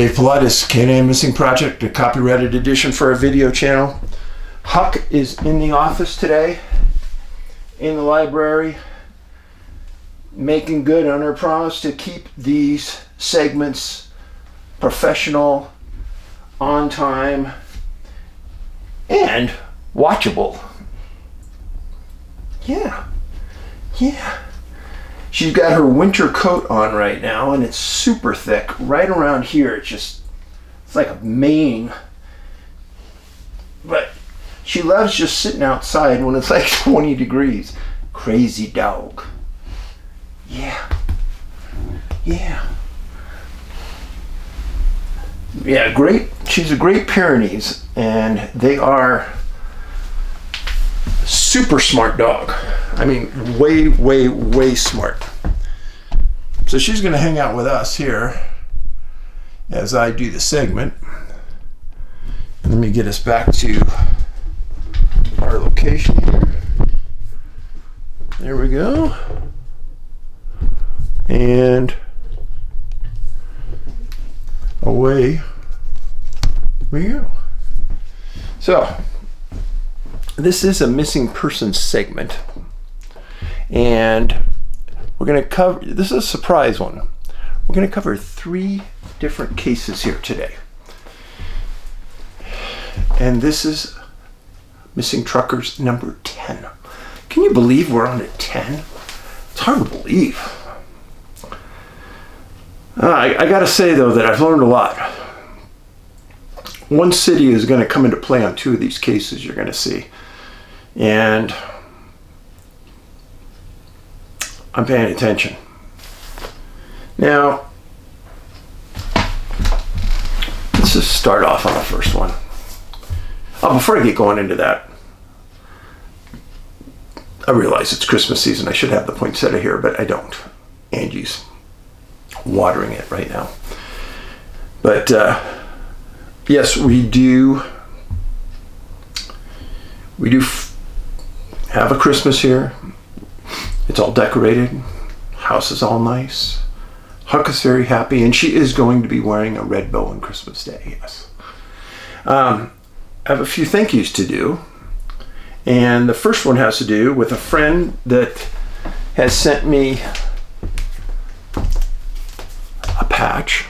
Paulides, CanAm Missing Project, a copyrighted edition for our video channel. Huck is in the office today, in the library, making good on her promise to keep these segments professional, on time, and watchable. Yeah. She's got her winter coat on right now, and it's super thick. Right around here, it's like a mane. But she loves just sitting outside when it's like 20 degrees. Crazy dog. Yeah, great. She's a Great Pyrenees, and they are super smart dog. I mean, way smart. So she's going to hang out with us here as I do the segment. Let me get us back to our location here. There we go. And away we go. So this is a missing person segment, and we're going to cover, this is a surprise one. We're going to cover 3 different cases here today. And this is Missing Truckers number 10. Can you believe we're on at 10? It's hard to believe. I got to say, though, that I've learned a lot. One city is going to come into play on 2 of these cases you're going to see. And I'm paying attention. Now, let's just start off on the first one. Oh, before I get going into that, I realize it's Christmas season. I should have the poinsettia here, but I don't. Angie's watering it right now. But yes, we do have a Christmas here. It's all decorated. House is all nice. Huck is very happy, and she is going to be wearing a red bow on Christmas Day, yes. I have a few thank yous to do. And the first one has to do with a friend that has sent me a patch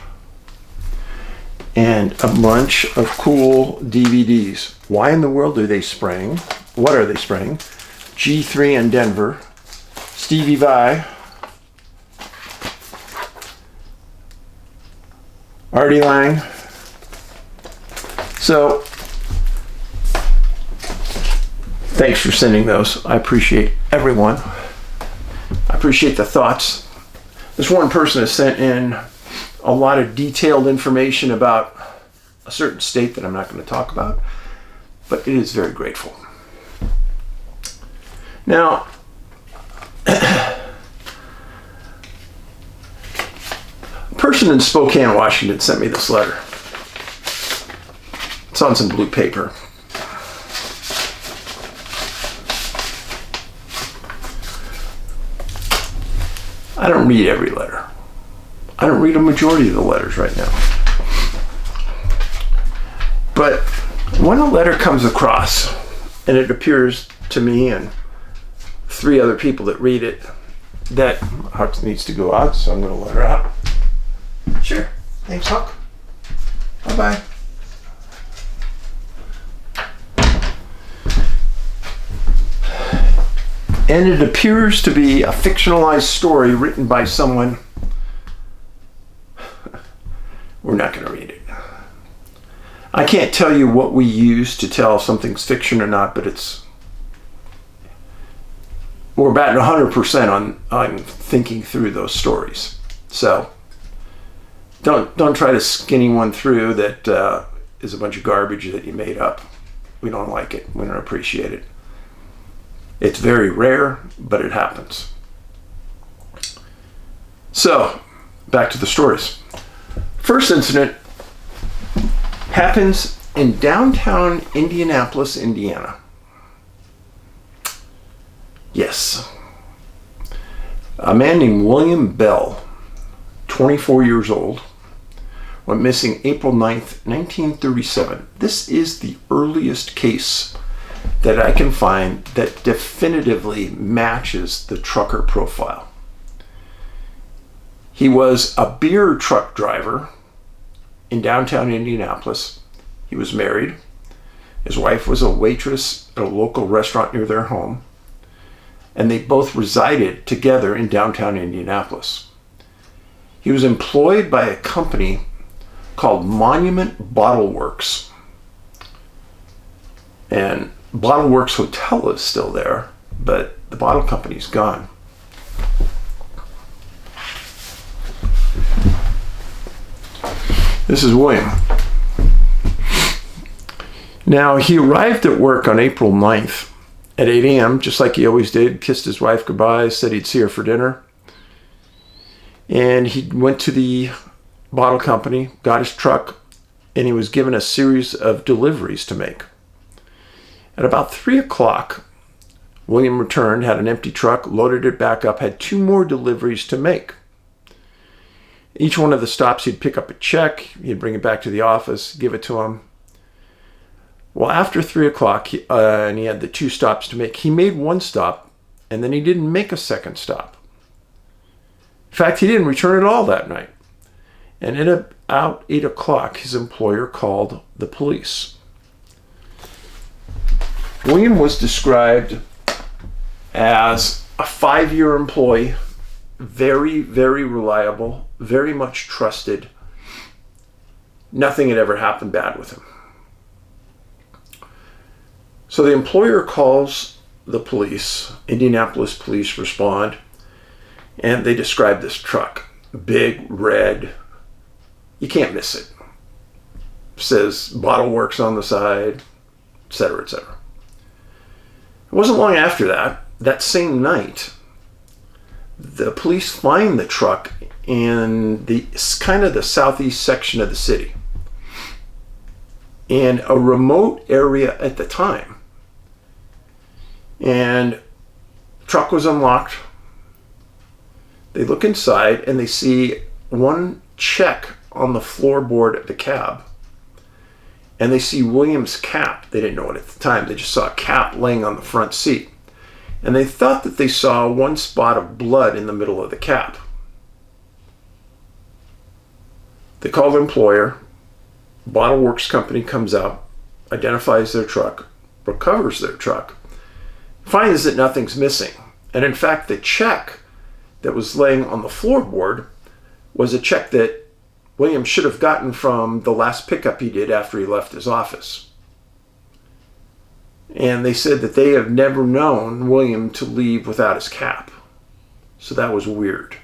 and a bunch of cool DVDs. Why in the world are they spraying? What are they spraying? G3 in Denver, Stevie Vai, Artie Lang. So, thanks for sending those. I appreciate everyone. I appreciate the thoughts. This one person has sent in a lot of detailed information about a certain state that I'm not going to talk about, but it is very grateful. Now, a person in Spokane, Washington sent me this letter. It's on some blue paper. I don't read every letter. I don't read a majority of the letters right now. But when a letter comes across and it appears to me and 3 other people that read it that Huck needs to go out, so I'm going to let her out. Sure. Thanks, Huck. Bye-bye. And it appears to be a fictionalized story written by someone. We're not going to read it. I can't tell you what we use to tell if something's fiction or not, but we're batting 100% on thinking through those stories. So don't try to skinny one through that is a bunch of garbage that you made up. We don't like it. We don't appreciate it. It's very rare, but it happens. So, back to the stories. First incident happens in downtown Indianapolis, Indiana. Yes. A man named William Bell, 24 years old, went missing April 9th, 1937. This is the earliest case that I can find that definitively matches the trucker profile. He was a beer truck driver in downtown Indianapolis. He was married. His wife was a waitress at a local restaurant near their home, and they both resided together in downtown Indianapolis. He was employed by a company called Monument Bottle Works. And Bottle Works Hotel is still there, but the bottle company's gone. This is William. Now, he arrived at work on April 9th at 8 a.m., just like he always did, kissed his wife goodbye, said he'd see her for dinner. And he went to the bottle company, got his truck, and he was given a series of deliveries to make. At about 3 o'clock, William returned, had an empty truck, loaded it back up, had 2 more deliveries to make. Each one of the stops, he'd pick up a check, he'd bring it back to the office, give it to him. Well, after 3 o'clock, and he had the 2 stops to make, he made 1 stop, and then he didn't make a second stop. In fact, he didn't return at all that night. And at about 8 o'clock, his employer called the police. William was described as a 5-year employee, very, very reliable, very much trusted. Nothing had ever happened bad with him. So the employer calls the police. Indianapolis police respond, and they describe this truck. Big, red. You can't miss it. Says Bottle Works on the side, etc., etc. It wasn't long after that same night, the police find the truck in the kind of the southeast section of the city, in a remote area at the time. And the truck was unlocked. They look inside and they see 1 check on the floorboard of the cab. And they see William's cap. They didn't know it at the time. They just saw a cap laying on the front seat. And they thought that they saw 1 spot of blood in the middle of the cap. They call the employer. Bottle Works company comes out, identifies their truck, recovers their truck, finds that nothing's missing. And in fact, the check that was laying on the floorboard was a check that William should have gotten from the last pickup he did after he left his office. And they said that they have never known William to leave without his cap. So that was weird.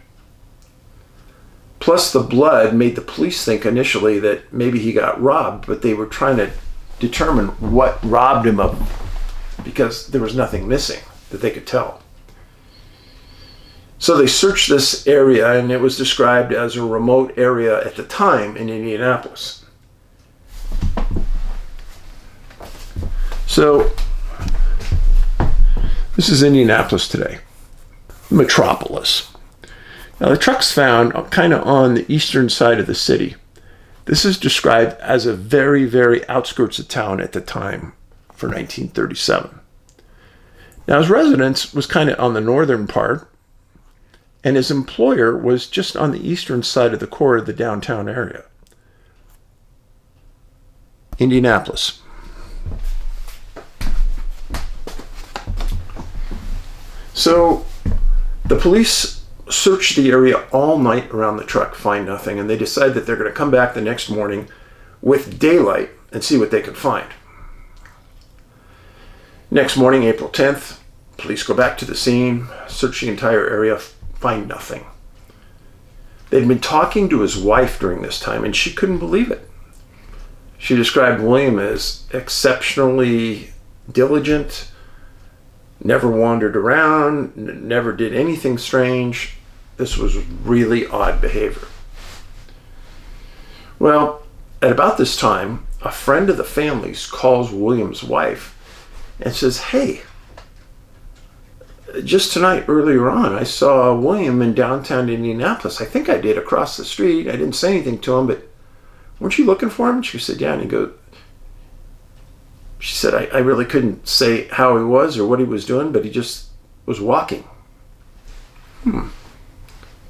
Plus the blood made the police think initially that maybe he got robbed, but they were trying to determine what robbed him of, because there was nothing missing that they could tell. So they searched this area, and it was described as a remote area at the time in Indianapolis. So this is Indianapolis today, metropolis. Now the truck's found kind of on the eastern side of the city. This is described as a very, very outskirts of town at the time for 1937. Now his residence was kind of on the northern part, and his employer was just on the eastern side of the core of the downtown area. Indianapolis. So the police searched the area all night around the truck, find nothing, and they decide that they're going to come back the next morning with daylight and see what they can find. Next morning, April 10th, police go back to the scene, search the entire area, find nothing. They'd been talking to his wife during this time, and she couldn't believe it. She described William as exceptionally diligent, never wandered around, never did anything strange. This was really odd behavior. Well, at about this time, a friend of the family's calls William's wife and says, "Hey, just tonight, earlier on, I saw William in downtown Indianapolis. I think I did, across the street. I didn't say anything to him, but weren't you looking for him? And she said, yeah. And she said, I really couldn't say how he was or what he was doing, but he just was walking.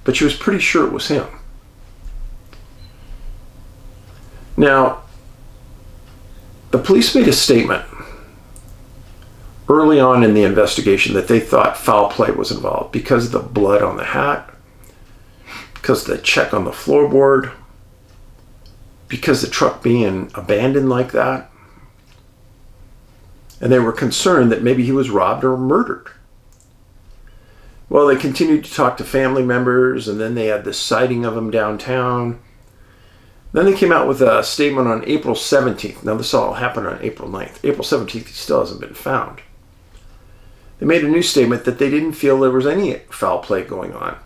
But she was pretty sure it was him. Now, the police made a statement early on in the investigation that they thought foul play was involved because of the blood on the hat, because of the check on the floorboard, because the truck being abandoned like that. And they were concerned that maybe he was robbed or murdered. Well, they continued to talk to family members, and then they had this sighting of him downtown. Then they came out with a statement on April 17th. Now, this all happened on April 9th. April 17th, he still hasn't been found. They made a new statement that they didn't feel there was any foul play going on.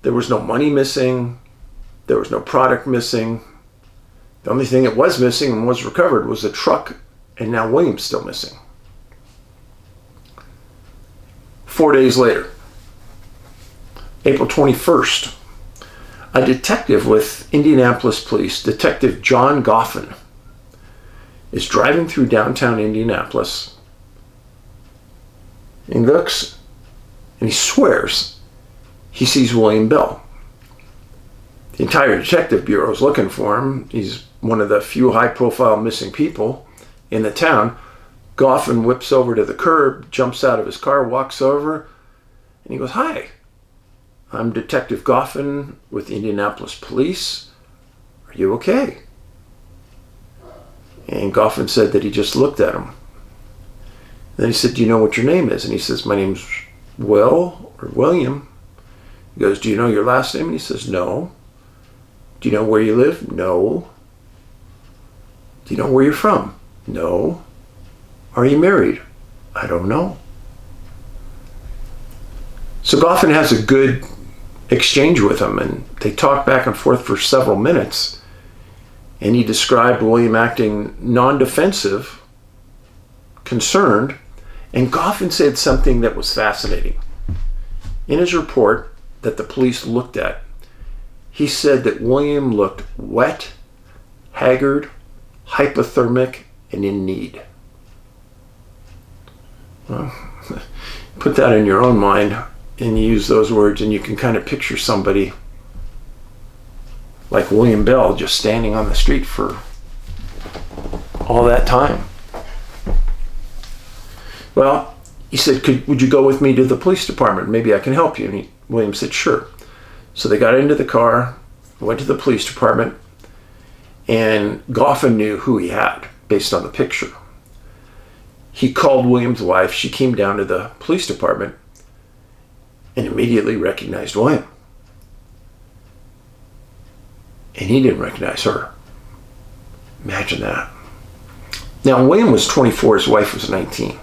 There was no money missing. There was no product missing. The only thing that was missing and was recovered was the truck, and now William's still missing. 4 days later, April 21st, a detective with Indianapolis Police, Detective John Goffin, is driving through downtown Indianapolis. He looks and he swears he sees William Bell. The entire detective bureau is looking for him. He's one of the few high-profile missing people in the town. Goffin whips over to the curb, jumps out of his car, walks over, and he goes, "Hi, I'm Detective Goffin with the Indianapolis Police. Are you okay?" And Goffin said that he just looked at him. Then he said, "Do you know what your name is?" And he says, "My name's William." He goes, "Do you know your last name?" And he says, "No." "Do you know where you live?" "No." "Do you know where you're from?" "No." "Are you married?" "I don't know." So Goffin has a good exchange with him, and they talk back and forth for several minutes, and he described William acting non-defensive, concerned, and Goffin said something that was fascinating. In his report that the police looked at, he said that William looked wet, haggard, hypothermic, and in need. Well, put that in your own mind and use those words, and you can kind of picture somebody like William Bell just standing on the street for all that time. Well, he said, would you go with me to the police department? Maybe I can help you. And William said, sure. So they got into the car, went to the police department, and Goffin knew who he had based on the picture. He called William's wife. She came down to the police department and immediately recognized William. And he didn't recognize her. Imagine that. Now, William was 24, his wife was 19.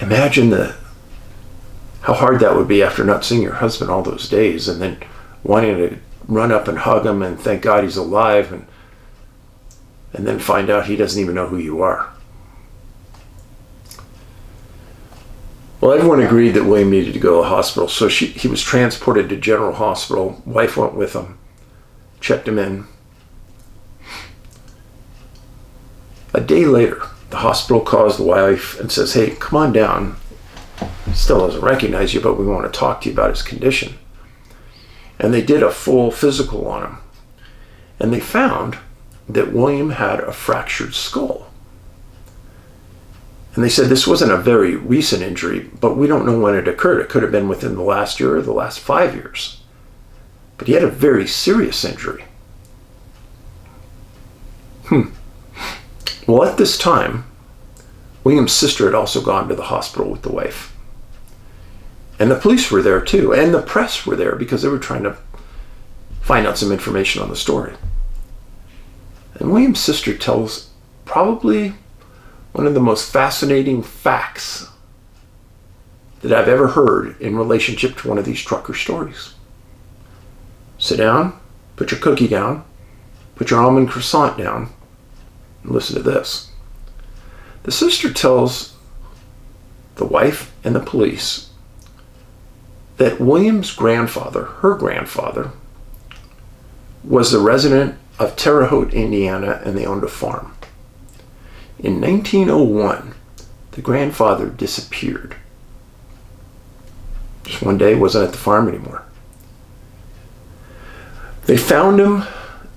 Imagine how hard that would be after not seeing your husband all those days and then wanting to run up and hug him and thank God he's alive, and then find out he doesn't even know who you are. Well, everyone agreed that William needed to go to the hospital, so he was transported to General Hospital. Wife went with him, checked him in. A day later, the hospital calls the wife and says, hey, come on down. He still doesn't recognize you, but we want to talk to you about his condition. And they did a full physical on him. And they found that William had a fractured skull. And they said this wasn't a very recent injury, but we don't know when it occurred. It could have been within the last year or the last 5 years. But he had a very serious injury. Well, at this time, William's sister had also gone to the hospital with the wife. And the police were there too, and the press were there because they were trying to find out some information on the story. And William's sister tells probably one of the most fascinating facts that I've ever heard in relationship to one of these trucker stories. Sit down, put your cookie down, put your almond croissant down, and listen to this. The sister tells the wife and the police that William's grandfather, her grandfather, was the resident of Terre Haute, Indiana, and they owned a farm. In 1901, the grandfather disappeared. Just one day, wasn't at the farm anymore. They found him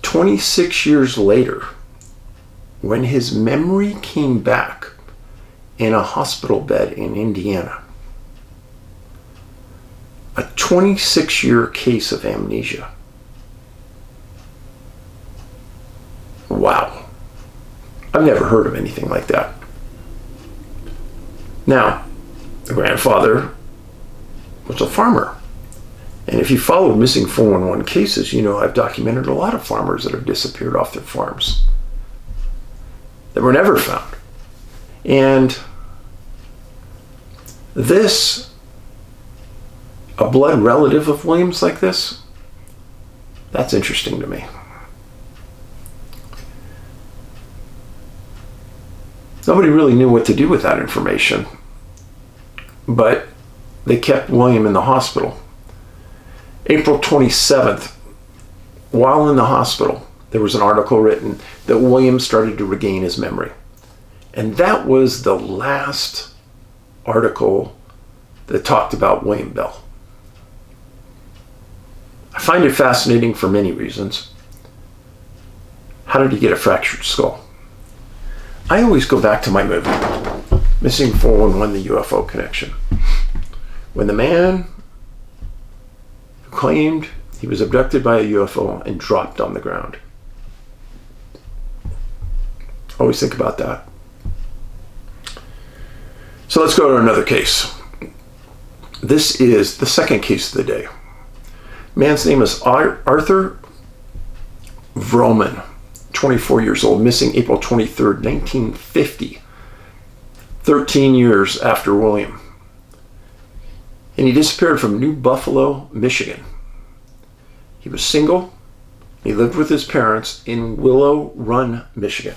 26 years later when his memory came back in a hospital bed in Indiana. A 26-year case of amnesia. Wow. I've never heard of anything like that. Now, the grandfather was a farmer. And if you followed missing 411 cases, you know I've documented a lot of farmers that have disappeared off their farms that were never found. And this, a blood relative of Williams like this, that's interesting to me. Nobody really knew what to do with that information, but they kept William in the hospital. April 27th, while in the hospital, there was an article written that William started to regain his memory. And that was the last article that talked about William Bell. I find it fascinating for many reasons. How did he get a fractured skull? I always go back to my movie, Missing 411, the UFO Connection. When the man who claimed he was abducted by a UFO and dropped on the ground. Always think about that. So let's go to another case. This is the second case of the day. Man's name is Arthur Vroman, 24 years old, missing April 23rd, 1950, 13 years after William. And he disappeared from New Buffalo, Michigan. He was single. He lived with his parents in Willow Run, Michigan.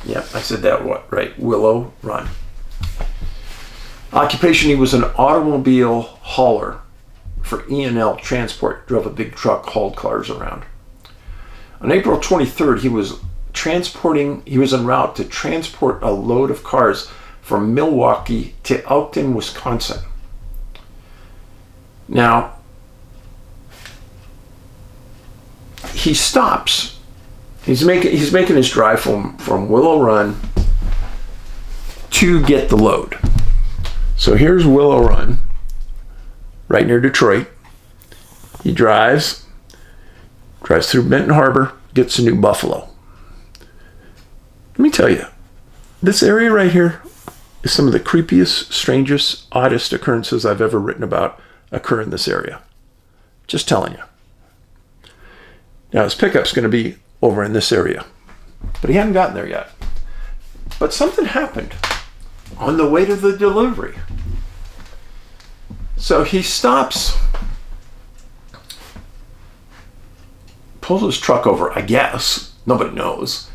Yep, I said that right, Willow Run. Occupation, he was an automobile hauler for E&L Transport, drove a big truck, hauled cars around. On April 23rd, he was en route to transport a load of cars from Milwaukee to Elkton, Wisconsin. Now, he stops. He's making his drive from Willow Run to get the load. So here's Willow Run, right near Detroit. He drives through Benton Harbor, gets to New Buffalo. Let me tell you, this area right here is some of the creepiest, strangest, oddest occurrences I've ever written about occur in this area. Just telling you. Now his pickup's going to be over in this area, but he hadn't gotten there yet. But something happened on the way to the delivery. So he stops, pulls his truck over, I guess, nobody knows,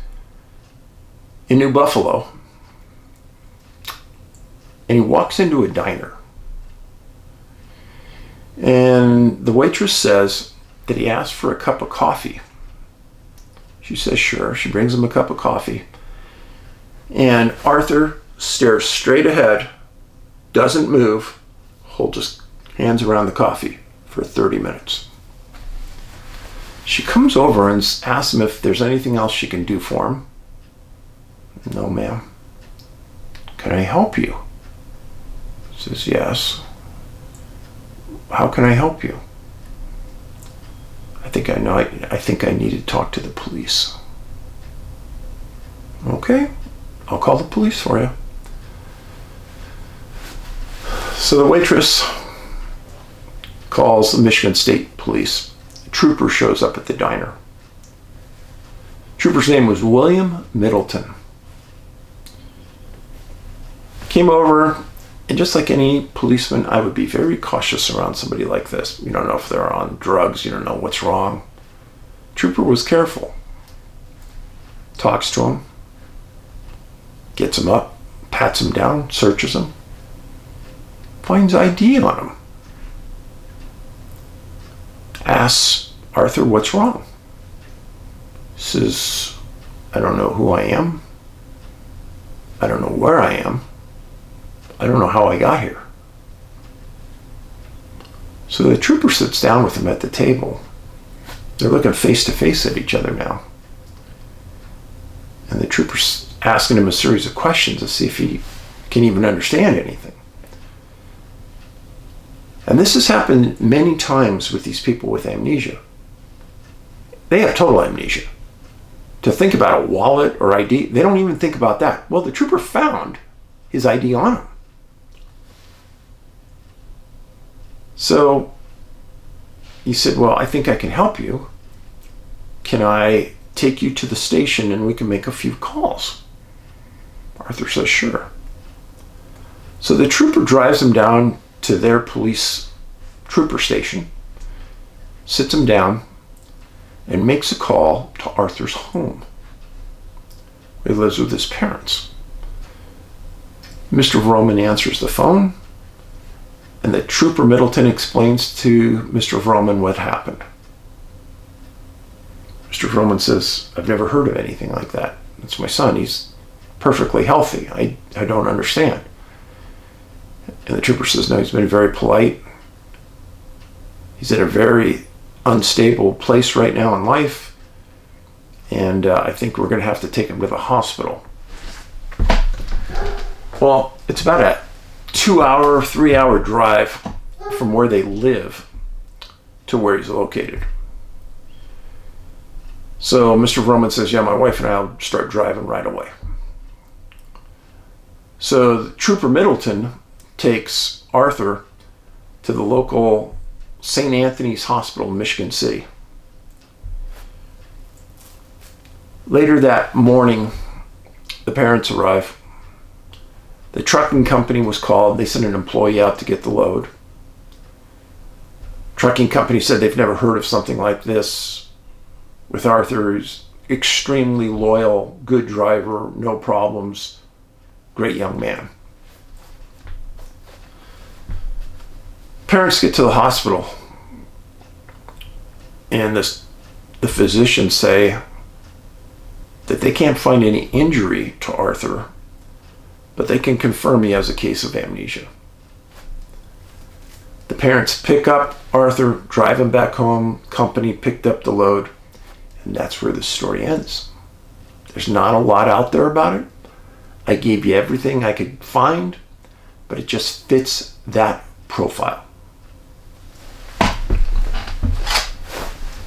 in New Buffalo, and he walks into a diner. And the waitress says that he asked for a cup of coffee. She says sure. She brings him a cup of coffee. And Arthur stares straight ahead, doesn't move, holds his hands around the coffee for 30 minutes. She comes over and asks him if there's anything else she can do for him. No, ma'am. Can I help you? He says, yes. How can I help you? I think I know. I think I need to talk to the police. Okay, I'll call the police for you. So the waitress calls the Michigan State Police. A trooper shows up at the diner. Trooper's name was William Middleton. Came over, and just like any policeman, I would be very cautious around somebody like this. You don't know if they're on drugs. You don't know what's wrong. Trooper was careful. Talks to him. Gets him up. Pats him down. Searches him. Finds ID on him. Asks Arthur what's wrong. Says, I don't know who I am. I don't know where I am. I don't know how I got here. So the trooper sits down with him at the table. They're looking face to face at each other now. And the trooper's asking him a series of questions to see if he can even understand anything. And this has happened many times with these people with amnesia. They have total amnesia. To think about a wallet or ID, they don't even think about that. Well, the trooper found his ID on him. So he said, well, I think I can help you. Can I take you to the station and we can make a few calls? Arthur says, sure. So the trooper drives him down to their police trooper station, sits him down, and makes a call to Arthur's home. He lives with his parents. Mr. Vroman answers the phone, and the trooper Middleton explains to Mr. Vroman what happened. Mr. Vroman says, I've never heard of anything like that. It's my son. He's perfectly healthy. I don't understand. And the trooper says, no, he's been very polite. He's in a very unstable place right now in life. And I think we're going to have to take him to the hospital. Well, it's about a 2-hour, 3-hour drive from where they live to where he's located. So Mr. Vroman says, yeah, my wife and I will start driving right away. So Trooper Middleton takes Arthur to the local St. Anthony's Hospital in Michigan City. Later that morning, the parents arrive. The trucking company was called. They sent an employee out to get the load. Trucking company said they've never heard of something like this with Arthur. He's extremely loyal, good driver, no problems, great young man. Parents get to the hospital, and the physicians say that they can't find any injury to Arthur, but they can confirm he has a case of amnesia. The parents pick up Arthur, drive him back home, company picked up the load, and that's where the story ends. There's not a lot out there about it. I gave you everything I could find, but it just fits that profile.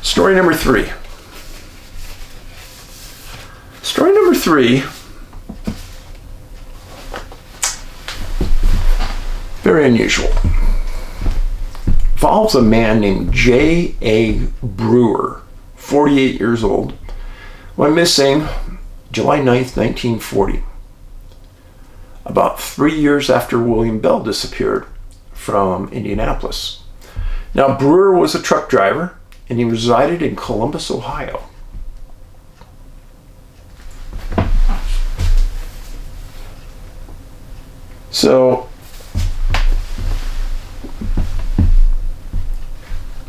Story number 3. Story number 3, very unusual. Involves a man named J.A. Brewer, 48 years old, went missing July 9th, 1940. About 3 years after William Bell disappeared from Indianapolis. Now, Brewer was a truck driver, and he resided in Columbus, Ohio. So,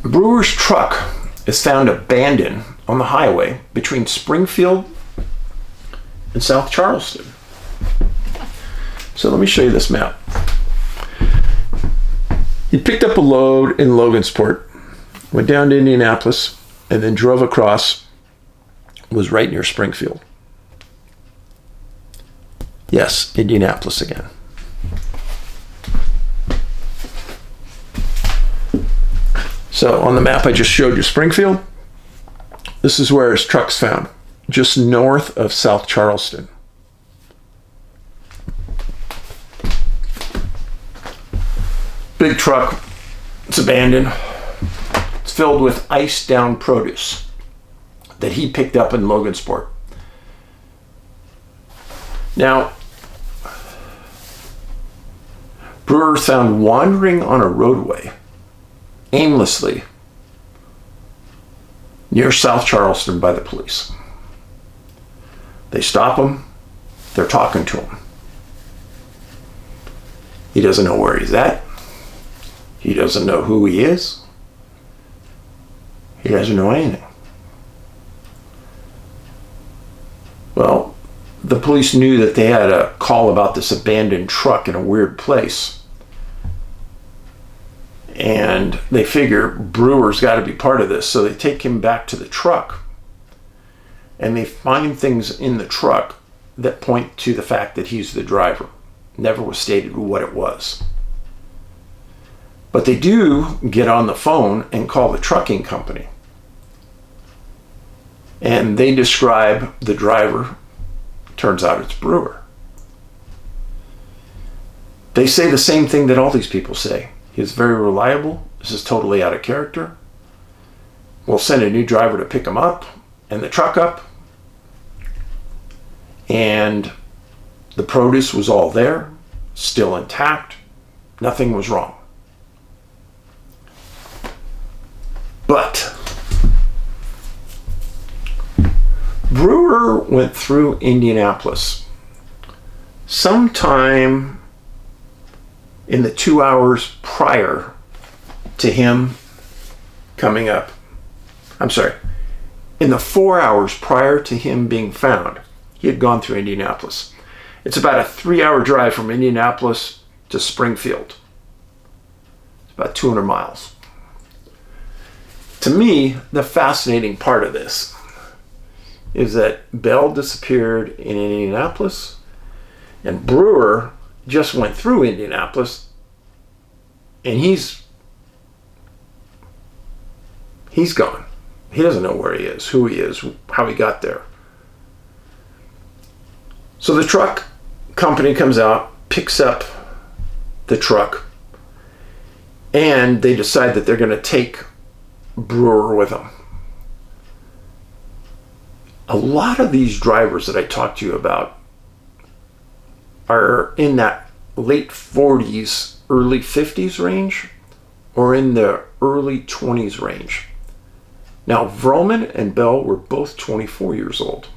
Brewer's truck is found abandoned on the highway between Springfield and South Charleston. So let me show you this map. He picked up a load in Logansport, went down to Indianapolis, and then drove across, was right near Springfield. Yes, Indianapolis again. So on the map I just showed you Springfield. This is where his truck's found, just north of South Charleston. Big truck, it's abandoned. It's filled with iced down produce that he picked up in Logansport. Now, Brewer found wandering on a roadway aimlessly near South Charleston by the police. They stop him. They're talking to him. He doesn't know where he's at. He doesn't know who he is. He doesn't know anything. Well, the police knew that they had a call about this abandoned truck in a weird place. And they figure Brewer's got to be part of this. So they take him back to the truck. And they find things in the truck that point to the fact that he's the driver. Never was stated what it was. But they do get on the phone and call the trucking company. And they describe the driver. Turns out it's Brewer. They say the same thing that all these people say. He's very reliable. This is totally out of character. We'll send a new driver to pick him up and the truck up. And the produce was all there, still intact. Nothing was wrong. But Brewer went through Indianapolis sometime in the 2 hours prior to him coming up. I'm sorry, in the 4 hours prior to him being found, he had gone through Indianapolis. It's about a 3-hour drive from Indianapolis to Springfield. It's about 200 miles. To me, the fascinating part of this is that Bell disappeared in Indianapolis and Brewer just went through Indianapolis, and he's gone. He doesn't know where he is, who he is, how he got there. So the truck company comes out, picks up the truck, and they decide that they're going to take Brewer with them. A lot of these drivers that I talked to you about are in that late 40s, early 50s range, or in the early 20s range. Now, Vroman and Bell were both 24 years old.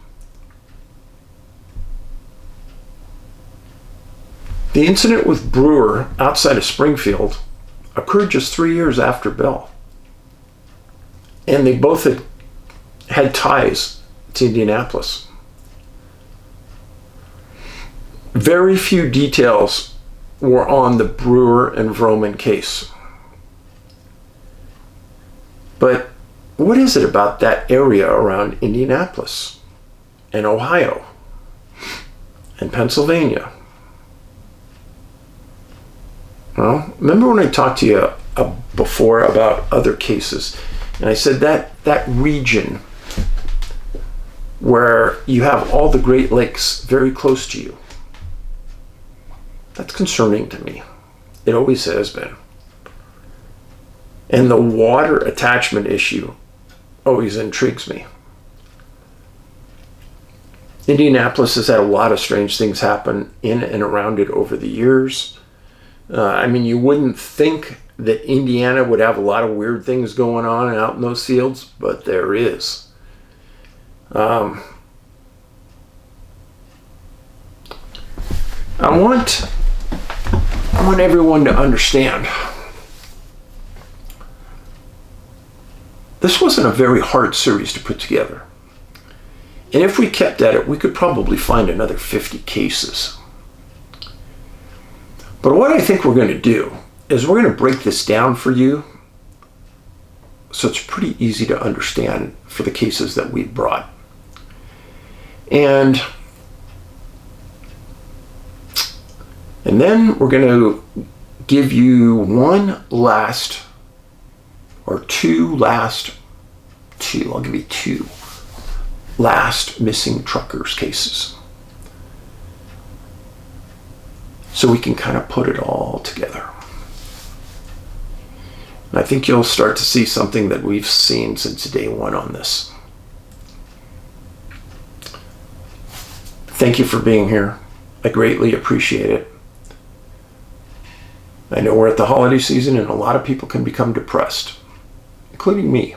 The incident with Brewer outside of Springfield occurred just 3 years after Bell. And they both had ties to Indianapolis. Very few details were on the Brewer and Vroman case. But what is it about that area around Indianapolis and Ohio and Pennsylvania? Well, remember when I talked to you before about other cases, and I said that region where you have all the Great Lakes very close to you, that's concerning to me. It always has been. And the water attachment issue always intrigues me. Indianapolis has had a lot of strange things happen in and around it over the years. You wouldn't think that Indiana would have a lot of weird things going on out in those fields, but there is. I want everyone to understand this wasn't a very hard series to put together. And if we kept at it, we could probably find another 50 cases. But what I think we're going to do is we're going to break this down for you so it's pretty easy to understand for the cases that we brought. And then we're going to give you I'll give you two last missing truckers cases. So we can kind of put it all together. And I think you'll start to see something that we've seen since day one on this. Thank you for being here. I greatly appreciate it. I know we're at the holiday season and a lot of people can become depressed, including me.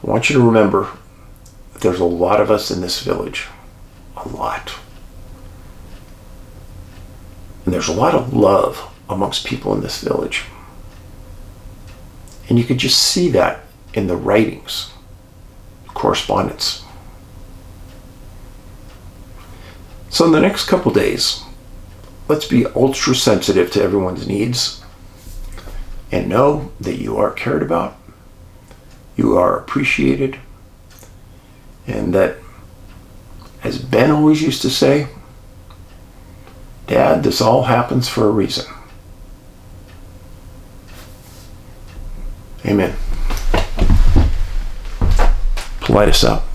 I want you to remember that there's a lot of us in this village. A lot. And there's a lot of love amongst people in this village. And you could just see that in the writings, correspondence. So in the next couple days, let's be ultra sensitive to everyone's needs and know that you are cared about, you are appreciated, and that, as Ben always used to say, Dad, this all happens for a reason. Amen. Paulides out.